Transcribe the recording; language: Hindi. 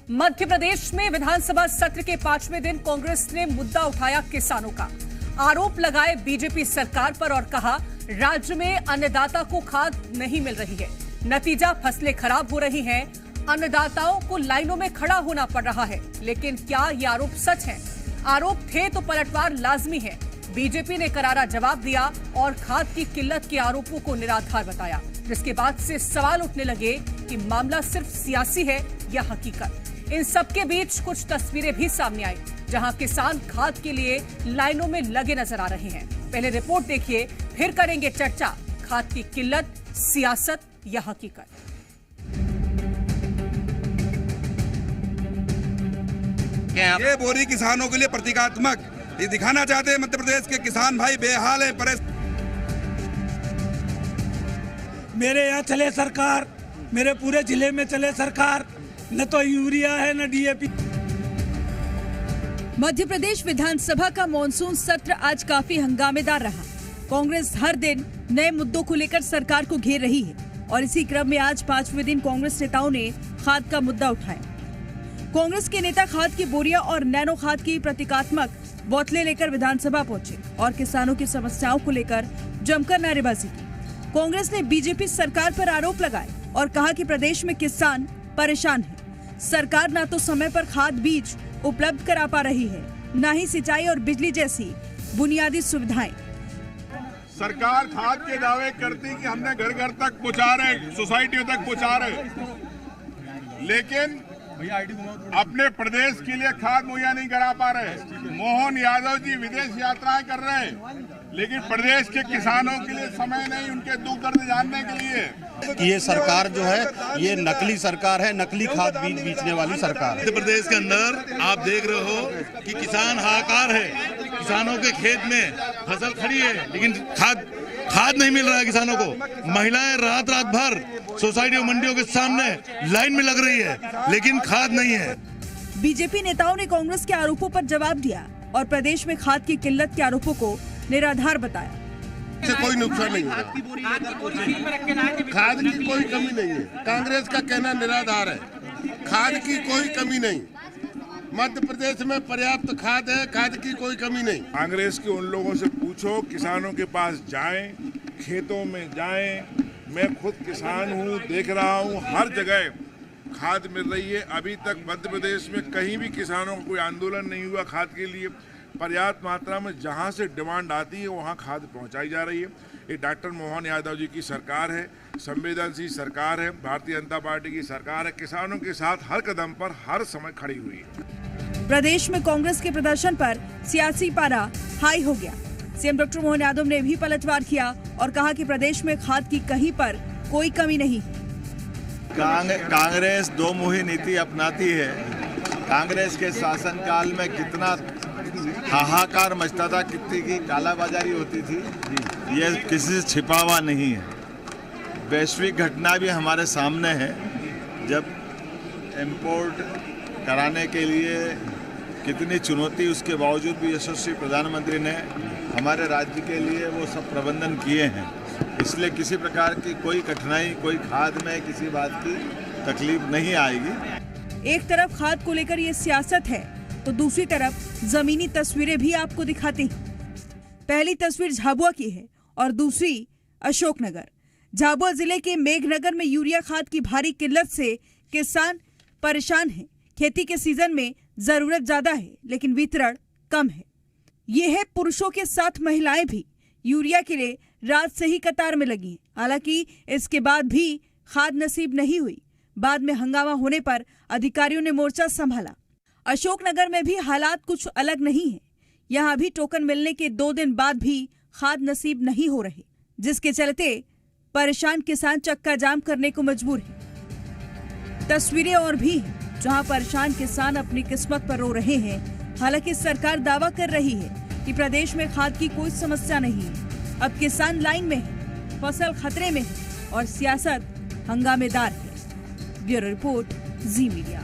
मध्य प्रदेश में विधानसभा सत्र के 5वें दिन कांग्रेस ने मुद्दा उठाया किसानों का। आरोप लगाए बीजेपी सरकार पर और कहा राज्य में अन्नदाता को खाद नहीं मिल रही है। नतीजा फसलें खराब हो रही हैं, अन्नदाताओं को लाइनों में खड़ा होना पड़ रहा है। लेकिन क्या ये आरोप सच है? आरोप थे तो पलटवार लाजमी है। बीजेपी ने करारा जवाब दिया और खाद की किल्लत के आरोपों को निराधार बताया, जिसके बाद से सवाल उठने लगे कि मामला सिर्फ सियासी है या हकीकत। इन सबके बीच कुछ तस्वीरें भी सामने आई, जहां किसान खाद के लिए लाइनों में लगे नजर आ रहे हैं। पहले रिपोर्ट देखिए, फिर करेंगे चर्चा। खाद की किल्लत सियासत या हकीकत? ये बोरी किसानों के लिए प्रतीकात्मक ये दिखाना चाहते हैं मध्य प्रदेश के किसान भाई बेहाल है, परेशान। मेरे यहाँ चले सरकार, मेरे पूरे जिले में चले सरकार, न तो यूरिया है न डीएपी। मध्य प्रदेश विधानसभा का मॉनसून सत्र आज काफी हंगामेदार रहा। कांग्रेस हर दिन नए मुद्दों को लेकर सरकार को घेर रही है और इसी क्रम में आज 5वें दिन कांग्रेस नेताओं ने खाद का मुद्दा उठाया। कांग्रेस के नेता खाद की बोरियां और नैनो खाद की प्रतीकात्मक बोतलें लेकर विधानसभा पहुंचे और किसानों की समस्याओं को लेकर जमकर नारेबाजी की। कांग्रेस ने बीजेपी सरकार पर आरोप लगाए और कहा कि प्रदेश में किसान परेशान है। सरकार न तो समय पर खाद बीज उपलब्ध करा पा रही है, न ही सिंचाई और बिजली जैसी बुनियादी सुविधाएं। सरकार खाद के दावे करती कि हमने घर घर तक पहुंचा रहे, सोसाइटियों तक पहुंचा रहे, लेकिन अपने प्रदेश के लिए खाद मुहैया नहीं करा पा रहे। मोहन यादव जी विदेश यात्राएं कर रहे हैं, लेकिन प्रदेश के किसानों के लिए समय नहीं उनके दुख दर्द जानने के लिए। ये सरकार जो है ये नकली सरकार है, नकली खाद बीज बेचने वाली सरकार है। मध्य प्रदेश के अंदर आप देख रहे हो कि किसान हाहाकार है, किसानों के खेत में फसल खड़ी है लेकिन खाद नहीं मिल रहा है किसानों को। महिलाएं रात भर सोसाइटी और मंडियों के सामने लाइन में लग रही है, लेकिन खाद नहीं है। बीजेपी नेताओं ने कांग्रेस के आरोपों पर जवाब दिया और प्रदेश में खाद की किल्लत के आरोपों को निराधार बताया। कोई नुकसान नहीं है, खाद की कोई कमी नहीं है। कांग्रेस का कहना निराधार है, खाद की कोई कमी नहीं। मध्य प्रदेश में पर्याप्त खाद है, खाद की कोई कमी नहीं। कांग्रेस के उन लोगों से पूछो, किसानों के पास जाएं, खेतों में जाएं। मैं खुद किसान हूं, देख रहा हूं हर जगह खाद मिल रही है। अभी तक मध्य प्रदेश में कहीं भी किसानों का कोई आंदोलन नहीं हुआ खाद के लिए। पर्याप्त मात्रा में जहां से डिमांड आती है वहां खाद पहुंचाई जा रही है। ये डॉक्टर मोहन यादव जी की सरकार है, संवेदनशील सरकार है, भारतीय जनता पार्टी की सरकार है। किसानों के साथ हर कदम पर हर समय खड़ी हुई है। प्रदेश में कांग्रेस के प्रदर्शन पर सियासी पारा हाई हो गया। सीएम डॉक्टर मोहन यादव ने भी पलटवार किया और कहा कि प्रदेश में खाद की कहीं पर कोई कमी नहीं। कांग्रेस दो मुही नीति अपनाती है। कांग्रेस के शासनकाल में कितना हाहाकार मचता था, कितनी की कालाबाजारी होती थी, ये किसी से छिपा हुआ नहीं है। वैश्विक घटना भी हमारे सामने है, जब इंपोर्ट कराने के लिए कितनी चुनौती, उसके बावजूद भी यशस्वी प्रधानमंत्री ने हमारे राज्य के लिए वो सब प्रबंधन किए हैं। इसलिए किसी प्रकार की कोई कठिनाई, कोई खाद में किसी बात की तकलीफ नहीं आएगी। एक तरफ खाद को लेकर ये सियासत है तो दूसरी तरफ जमीनी तस्वीरें भी आपको दिखाते हैं। पहली तस्वीर झाबुआ की है और दूसरी अशोकनगर। झाबुआ जिले के मेघनगर में यूरिया खाद की भारी किल्लत से किसान परेशान हैं। खेती के सीजन में जरूरत ज्यादा है लेकिन वितरण कम है। ये है पुरुषों के साथ महिलाएं भी यूरिया के लिए रात से ही कतार में लगी। हालांकि इसके बाद भी खाद नसीब नहीं हुई। बाद में हंगामा होने पर अधिकारियों ने मोर्चा संभाला। अशोकनगर में भी हालात कुछ अलग नहीं है। यहाँ भी टोकन मिलने के 2 दिन बाद भी खाद नसीब नहीं हो रहे, जिसके चलते परेशान किसान चक्का जाम करने को मजबूर है। तस्वीरें और भी हैं जहाँ परेशान किसान अपनी किस्मत पर रो रहे हैं। हालांकि सरकार दावा कर रही है कि प्रदेश में खाद की कोई समस्या नहीं है। अब किसान लाइन में है, फसल खतरे में है और सियासत हंगामेदार है। ब्यूरो रिपोर्ट, जी मीडिया।